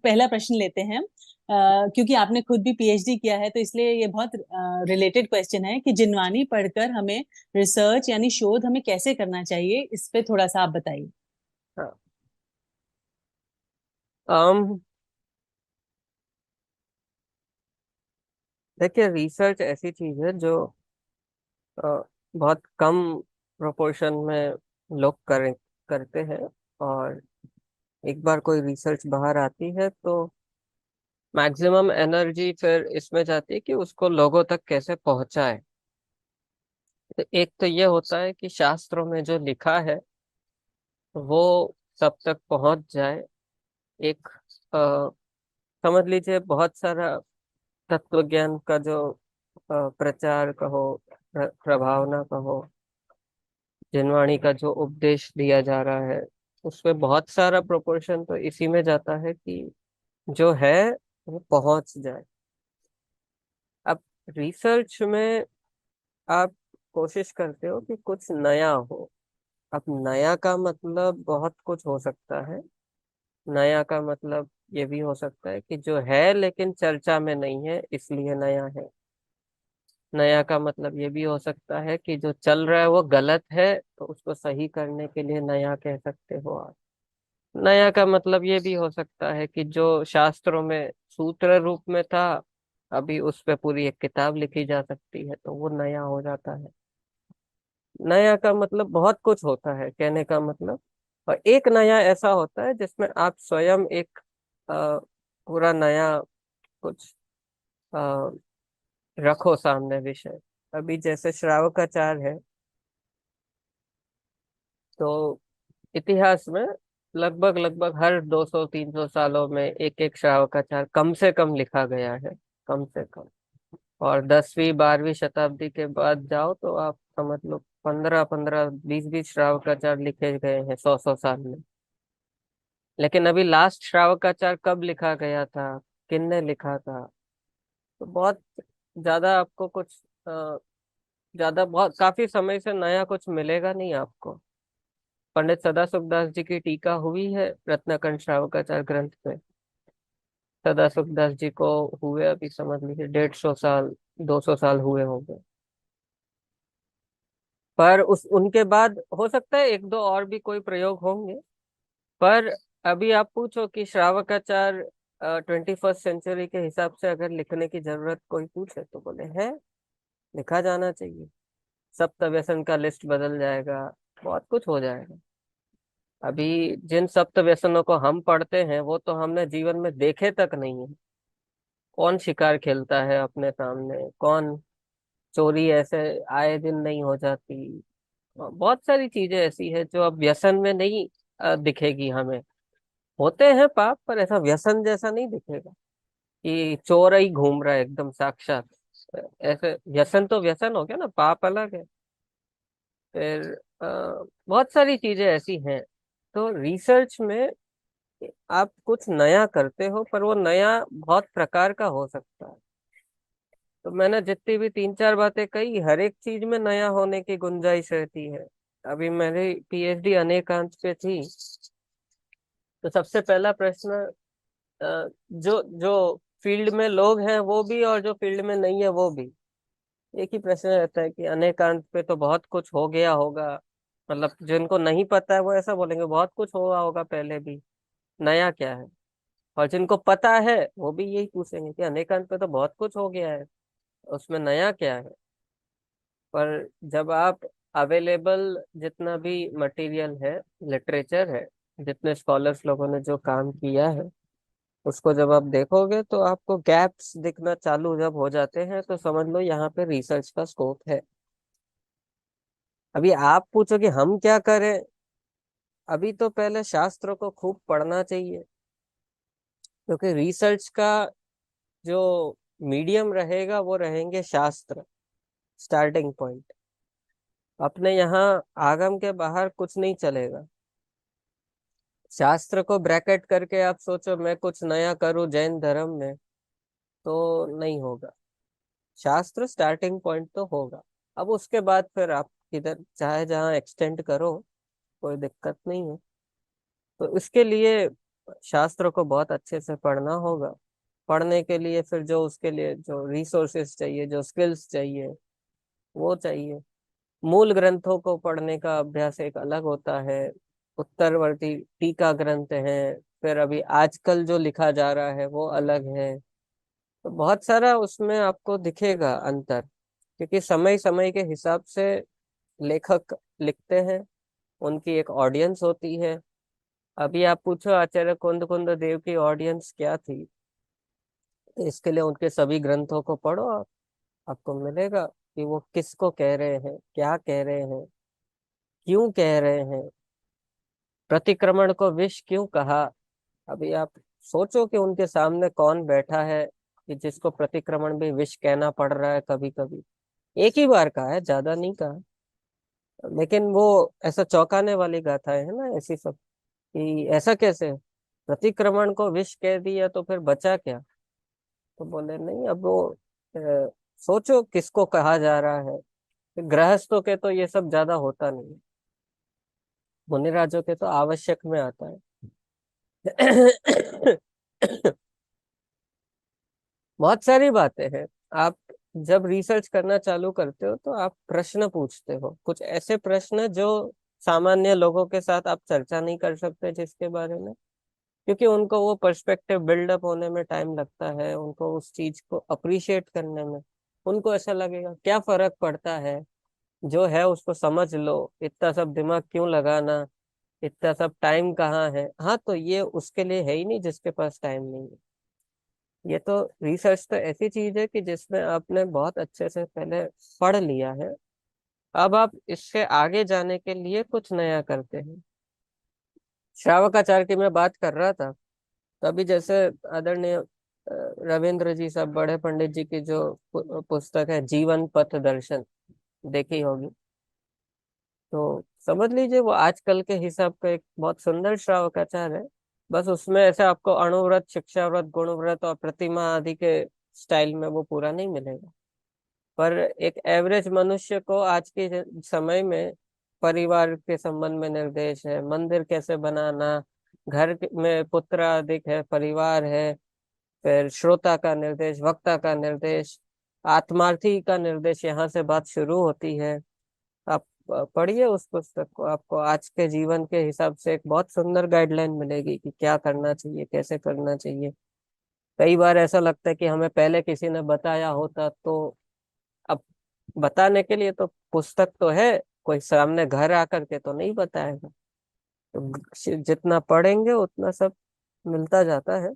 पहला प्रश्न लेते हैं। क्योंकि आपने खुद भी पीएचडी किया है तो इसलिए ये बहुत रिलेटेड क्वेश्चन है कि जिनवानी पढ़कर हमें रिसर्च यानी शोध हमें कैसे करना चाहिए, इस पे थोड़ा सा आप बताइए। हाँ। um, देखिए, रिसर्च ऐसी चीज है जो बहुत कम प्रोपोर्शन में लोग करते हैं। और एक बार कोई रिसर्च बाहर आती है तो मैक्सिमम एनर्जी फिर इसमें जाती है कि उसको लोगों तक कैसे पहुंचाए। तो एक तो ये होता है कि शास्त्रों में जो लिखा है वो सब तक पहुंच जाए। एक समझ लीजिए, बहुत सारा तत्व ज्ञान का जो प्रचार कहो, प्रभावना कहो, जिनवाणी का जो उपदेश दिया जा रहा है, उसमें बहुत सारा प्रोपोर्शन तो इसी में जाता है कि जो है वो पहुंच जाए। अब रिसर्च में आप कोशिश करते हो कि कुछ नया हो। अब नया का मतलब बहुत कुछ हो सकता है। नया का मतलब ये भी हो सकता है कि जो है लेकिन चर्चा में नहीं है इसलिए नया है। नया का मतलब ये भी हो सकता है कि जो चल रहा है वो गलत है, तो उसको सही करने के लिए नया कह सकते हो आप। नया का मतलब ये भी हो सकता है कि जो शास्त्रों में सूत्र रूप में था, अभी उस पे पूरी एक किताब लिखी जा सकती है, तो वो नया हो जाता है। नया का मतलब बहुत कुछ होता है कहने का मतलब। और एक नया ऐसा होता है जिसमें आप स्वयं एक पूरा नया कुछ अ, रखो सामने विषय। अभी जैसे श्रावकाचार है, तो इतिहास में लगभग लगभग हर 200-300 सालों में एक एक श्रावकाचार कम से कम लिखा गया है, कम से कम। और 10वीं 12वीं शताब्दी के बाद जाओ तो आप समझ लो 15-15 20-20 श्रावकाचार लिखे गए हैं 100-100 साल में। लेकिन अभी लास्ट श्रावकाचार कब लिखा गया था, किसने लिखा था? तो बहुत ज्यादा आपको कुछ ज्यादा बहुत काफी समय से नया कुछ मिलेगा नहीं आपको। पंडित सदा सुखदास जी की टीका हुई है रत्नाकंठ श्रावकाचार ग्रंथ पे। सदा सुखदास जी को हुए अभी समझ लीजिए 150 साल, 200 साल हुए होंगे। पर उस उनके बाद हो सकता है एक दो और भी कोई प्रयोग होंगे। पर अभी आप पूछो कि श्रावकाचार 21st सेंचुरी के हिसाब से अगर लिखने की जरूरत कोई पूछे तो बोले है, लिखा जाना चाहिए। सप्त व्यसन का लिस्ट बदल जाएगा, बहुत कुछ हो जाएगा। अभी जिन सप्त व्यसनों को हम पढ़ते हैं वो तो हमने जीवन में देखे तक नहीं है। कौन शिकार खेलता है अपने सामने, कौन चोरी ऐसे आए दिन नहीं हो जाती। बहुत सारी चीजें ऐसी है जो अब व्यसन में नहीं दिखेगी हमें। होते हैं पाप, पर ऐसा व्यसन जैसा नहीं दिखेगा कि चोर ही घूम रहा है एकदम साक्षात। ऐसे व्यसन तो व्यसन हो गया ना, पाप अलग है। फिर बहुत सारी चीजें ऐसी हैं। तो रिसर्च में आप कुछ नया करते हो, पर वो नया बहुत प्रकार का हो सकता है। तो मैंने जितनी भी 3-4 बातें कही, हर एक चीज में नया होने की गुंजाइश रहती है। अभी मेरी पीएचडी अनेकांत पे थी। तो सबसे पहला प्रश्न, जो जो फील्ड में लोग हैं वो भी और जो फील्ड में नहीं है वो भी, एक ही प्रश्न रहता है कि अनेकांत पे तो बहुत कुछ हो गया होगा। मतलब जिनको नहीं पता है वो ऐसा बोलेंगे बहुत कुछ हुआ होगा पहले भी, नया क्या है। और जिनको पता है वो भी यही पूछेंगे कि अनेकांत पे तो बहुत कुछ हो गया है, उसमें नया क्या है। पर जब आप अवेलेबल जितना भी मटेरियल है, लिटरेचर है, जितने स्कॉलर्स लोगों ने जो काम किया है, उसको जब आप देखोगे तो आपको गैप्स दिखना चालू जब हो जाते हैं तो समझ लो यहाँ पे रिसर्च का स्कोप है। अभी आप पूछो कि हम क्या करें। अभी तो पहले शास्त्रों को खूब पढ़ना चाहिए, क्योंकि रिसर्च का जो मीडियम रहेगा वो रहेंगे शास्त्र, स्टार्टिंग पॉइंट। अपने यहाँ आगम के बाहर कुछ नहीं चलेगा। शास्त्र को ब्रैकेट करके आप सोचो मैं कुछ नया करूं जैन धर्म में, तो नहीं होगा। शास्त्र स्टार्टिंग पॉइंट तो होगा। अब उसके बाद फिर आप किधर चाहे जहाँ एक्सटेंड करो, कोई दिक्कत नहीं है। तो इसके लिए शास्त्र को बहुत अच्छे से पढ़ना होगा। पढ़ने के लिए फिर जो उसके लिए जो रिसोर्सेस चाहिए, जो स्किल्स चाहिए, वो चाहिए। मूल ग्रंथों को पढ़ने का अभ्यास एक अलग होता है, उत्तरवर्ती टीका ग्रंथ है, फिर अभी आजकल जो लिखा जा रहा है वो अलग है। तो बहुत सारा उसमें आपको दिखेगा अंतर, क्योंकि समय समय के हिसाब से लेखक लिखते हैं, उनकी एक ऑडियंस होती है। अभी आप पूछो आचार्य कुंद कुंद देव की ऑडियंस क्या थी, तो इसके लिए उनके सभी ग्रंथों को पढ़ो आप, आपको मिलेगा कि वो किसको कह रहे हैं, क्या कह रहे हैं, क्यों कह रहे हैं, प्रतिक्रमण को विष क्यों कहा। अभी आप सोचो कि उनके सामने कौन बैठा है कि जिसको प्रतिक्रमण भी विष कहना पड़ रहा है कभी कभी। एक ही बार कहा है, ज्यादा नहीं कहा, लेकिन वो ऐसा चौंकाने वाली गाथाएं है ना ऐसी सब, कि ऐसा कैसे प्रतिक्रमण को विष कह दिया तो फिर बचा क्या। तो बोले नहीं, अब वो सोचो किसको कहा जा रहा है। गृहस्थों के तो ये सब ज्यादा होता नहीं है, मुनिराजों के तो आवश्यक में आता है। बहुत सारी बातें हैं। आप जब रिसर्च करना चालू करते हो तो आप प्रश्न पूछते हो, कुछ ऐसे प्रश्न जो सामान्य लोगों के साथ आप चर्चा नहीं कर सकते जिसके बारे में, क्योंकि उनको वो पर्सपेक्टिव बिल्डअप होने में टाइम लगता है, उनको उस चीज को अप्रिशिएट करने में। उनको ऐसा लगेगा क्या फर्क पड़ता है, जो है उसको समझ लो, इतना सब दिमाग क्यों लगाना, इतना सब टाइम कहाँ है। हाँ, तो ये उसके लिए है ही नहीं जिसके पास टाइम नहीं है। ये तो रिसर्च तो ऐसी चीज है कि जिसमें आपने बहुत अच्छे से पहले पढ़ लिया है, अब आप इससे आगे जाने के लिए कुछ नया करते हैं। श्रावकाचार्य की मैं बात कर रहा था, तभी जैसे आदरणीय रविंद्र जी साहब बड़े पंडित जी की जो पुस्तक है जीवन पथ दर्शन, देखी होगी, तो समझ लीजिए वो आजकल के हिसाब का एक बहुत सुंदर श्रावकाचार है। बस उसमें ऐसे आपको अणुव्रत, शिक्षाव्रत, गुणव्रत और प्रतिमा आदि के स्टाइल में वो पूरा नहीं मिलेगा। पर एक एवरेज मनुष्य को आज के समय में परिवार के संबंध में निर्देश है, मंदिर कैसे बनाना, में पुत्र अधिक है, परिवार है, फिर श्रोता का निर्देश, वक्ता का निर्देश, आत्मार्थी का निर्देश, यहाँ से बात शुरू होती है। आप पढ़िए उस पुस्तक को, आपको आज के जीवन के हिसाब से एक बहुत सुंदर गाइडलाइन मिलेगी कि क्या करना चाहिए, कैसे करना चाहिए। कई बार ऐसा लगता है कि हमें पहले किसी ने बताया होता तो। अब बताने के लिए तो पुस्तक तो है, कोई सामने घर आकर के तो नहीं बताएगा। तो जितना पढ़ेंगे उतना सब मिलता जाता है।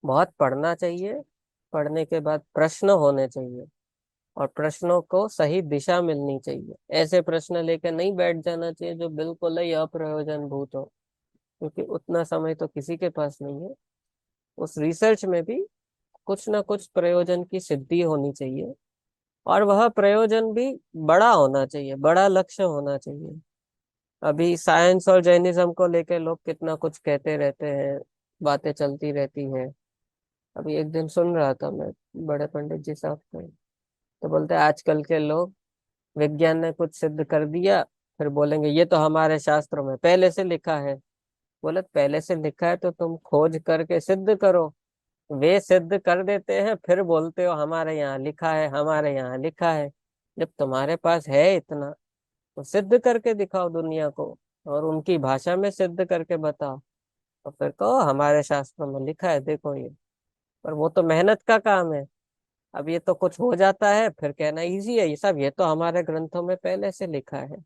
बहुत पढ़ना चाहिए, पढ़ने के बाद प्रश्न होने चाहिए, और प्रश्नों को सही दिशा मिलनी चाहिए। ऐसे प्रश्न लेकर नहीं बैठ जाना चाहिए जो बिल्कुल ही अप्रयोजन भूत हो, क्योंकि उतना समय तो किसी के पास नहीं है। उस रिसर्च में भी कुछ ना कुछ प्रयोजन की सिद्धि होनी चाहिए, और वह प्रयोजन भी बड़ा होना चाहिए, बड़ा लक्ष्य होना चाहिए। अभी साइंस और जैनिज्म को लेकर लोग कितना कुछ कहते रहते हैं, बातें चलती रहती हैं। अभी एक दिन सुन रहा था मैं बड़े पंडित जी साहब को, तो बोलते हैं आजकल के लोग, विज्ञान ने कुछ सिद्ध कर दिया, फिर बोलेंगे ये तो हमारे शास्त्रों में पहले से लिखा है। बोले पहले से लिखा है तो तुम खोज करके सिद्ध करो। वे सिद्ध कर देते हैं, फिर बोलते हो हमारे यहाँ लिखा है, हमारे यहाँ लिखा है। जब तुम्हारे पास है इतना, तो सिद्ध करके दिखाओ दुनिया को, और उनकी भाषा में सिद्ध करके बताओ, और फिर कहो हमारे शास्त्रों में लिखा है, देखो ये। पर वो तो मेहनत का काम है। अब ये तो कुछ हो जाता है फिर कहना इजी है, ये सब ये तो हमारे ग्रंथों में पहले से लिखा है।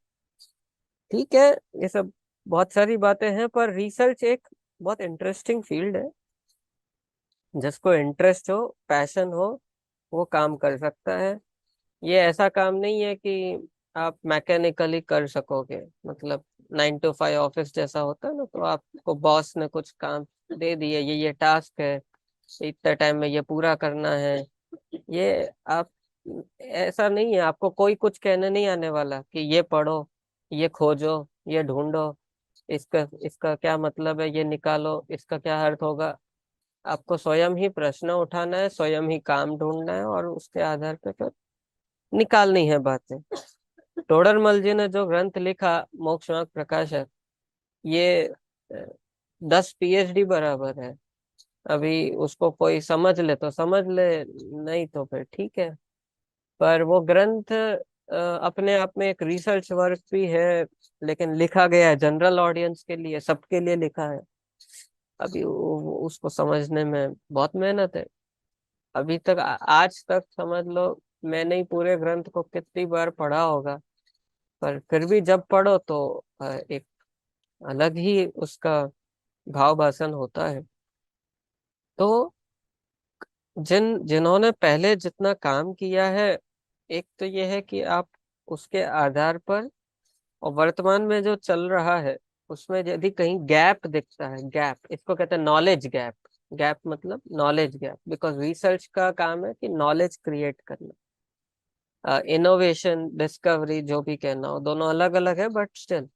ठीक है, ये सब बहुत सारी बातें हैं, पर रिसर्च एक बहुत इंटरेस्टिंग फील्ड है। जिसको इंटरेस्ट हो, पैशन हो, वो काम कर सकता है। ये ऐसा काम नहीं है कि आप मैकेनिकली कर सकोगे, मतलब 9 to 5 ऑफिस जैसा होता है ना, तो आपको बॉस ने कुछ काम दे दिया, ये टास्क है, इतने टाइम में ये पूरा करना है। ये आप, ऐसा नहीं है, आपको कोई कुछ कहने नहीं आने वाला कि ये पढ़ो, ये खोजो, ये ढूंढो, इसका इसका क्या मतलब है, ये निकालो, इसका क्या अर्थ होगा। आपको स्वयं ही प्रश्न उठाना है, स्वयं ही काम ढूंढना है, और उसके आधार पे फिर निकालनी है बातें। टोडरमल जी ने जो ग्रंथ लिखा मोक्ष मार्ग प्रकाशक, ये 10 पीएचडी बराबर है। अभी उसको कोई समझ ले तो समझ ले, नहीं तो फिर ठीक है। पर वो ग्रंथ अपने आप में एक रिसर्च वर्क भी है, लेकिन लिखा गया है जनरल ऑडियंस के लिए, सबके लिए लिखा है। अभी उसको समझने में बहुत मेहनत है। अभी तक आज तक समझ लो मैंने ही पूरे ग्रंथ को कितनी बार पढ़ा होगा, पर फिर भी जब पढ़ो तो एक अलग ही उसका भाव भाषण होता है। तो जिन्होंने पहले जितना काम किया है, एक तो ये है कि आप उसके आधार पर, और वर्तमान में जो चल रहा है उसमें यदि कहीं गैप दिखता है, गैप इसको कहते हैं नॉलेज गैप। गैप मतलब नॉलेज गैप, बिकॉज रिसर्च का काम है कि नॉलेज क्रिएट करना। इनोवेशन, डिस्कवरी, जो भी कहना हो, दोनों अलग अलग है बट स्टिल।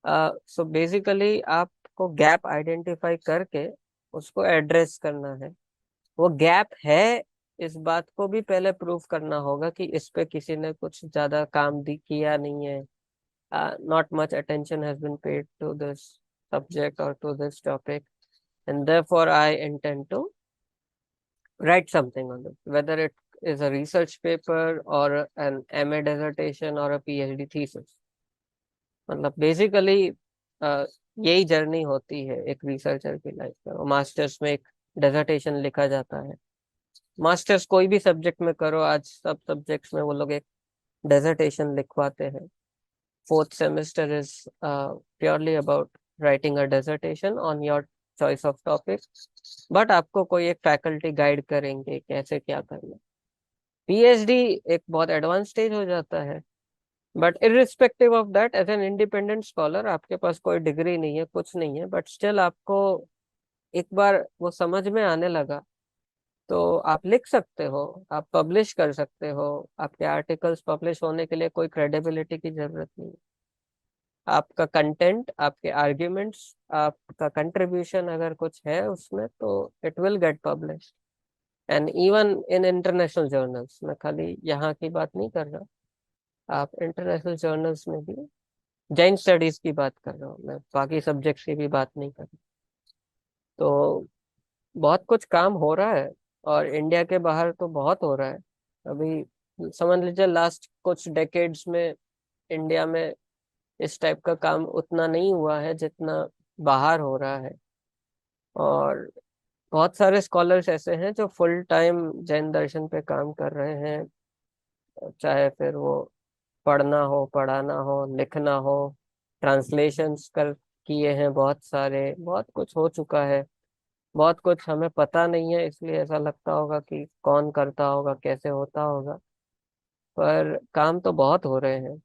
सो बेसिकली आपको गैप आइडेंटिफाई करके उसको एड्रेस करना है। वो गैप है, इस बात को भी पहले प्रूव करना होगा कि इस पे किसी ने कुछ ज्यादा काम किया नहीं है। Not much attention has been paid to this subject or to this topic, and therefore I intend to write something on it, whether it is a research paper or an MA dissertation or a PhD thesis. मतलब basically यही journey होती है एक researcher की life में। Masters में एक dissertation लिखा जाता है। मास्टर्स कोई भी सब्जेक्ट में करो, आज सब सब्जेक्ट्स में वो लोग एक डिसर्टेशन लिखवाते हैं। Fourth semester is purely about writing a dissertation on your choice of topic, but आपको कोई एक फैकल्टी गाइड करेंगे कैसे क्या करना। पीएचडी एक बहुत एडवांस स्टेज हो जाता है, but irrespective of that, as an independent scholar, आपके पास कोई डिग्री नहीं है, कुछ नहीं है, बट स्टिल आपको एक बार वो समझ में आने लगा तो आप लिख सकते हो, आप पब्लिश कर सकते हो। आपके आर्टिकल्स पब्लिश होने के लिए कोई क्रेडिबिलिटी की जरूरत नहीं। आपका कंटेंट, आपके आर्ग्यूमेंट्स, आपका कंट्रीब्यूशन अगर कुछ है उसमें, तो it will get publish. And even in international journals, मैं खाली यहाँ की बात नहीं कर रहा, आप इंटरनेशनल जर्नल्स में भी, जैन स्टडीज की बात कर रहा हूँ मैं, बाकी सब्जेक्ट्स की भी बात नहीं कर रहा। तो बहुत कुछ काम हो रहा है, और इंडिया के बाहर तो बहुत हो रहा है। अभी समझ लीजिए लास्ट कुछ डेकेड्स में इंडिया में इस टाइप का काम उतना नहीं हुआ है जितना बाहर हो रहा है। और बहुत सारे स्कॉलर्स ऐसे हैं जो फुल टाइम जैन दर्शन पे काम कर रहे हैं, चाहे फिर वो पढ़ना हो, पढ़ाना हो, लिखना हो, ट्रांसलेशंस कर किए हैं बहुत सारे, बहुत कुछ हो चुका है। बहुत कुछ हमें पता नहीं है, इसलिए ऐसा लगता होगा कि कौन करता होगा, कैसे होता होगा, पर काम तो बहुत हो रहे हैं।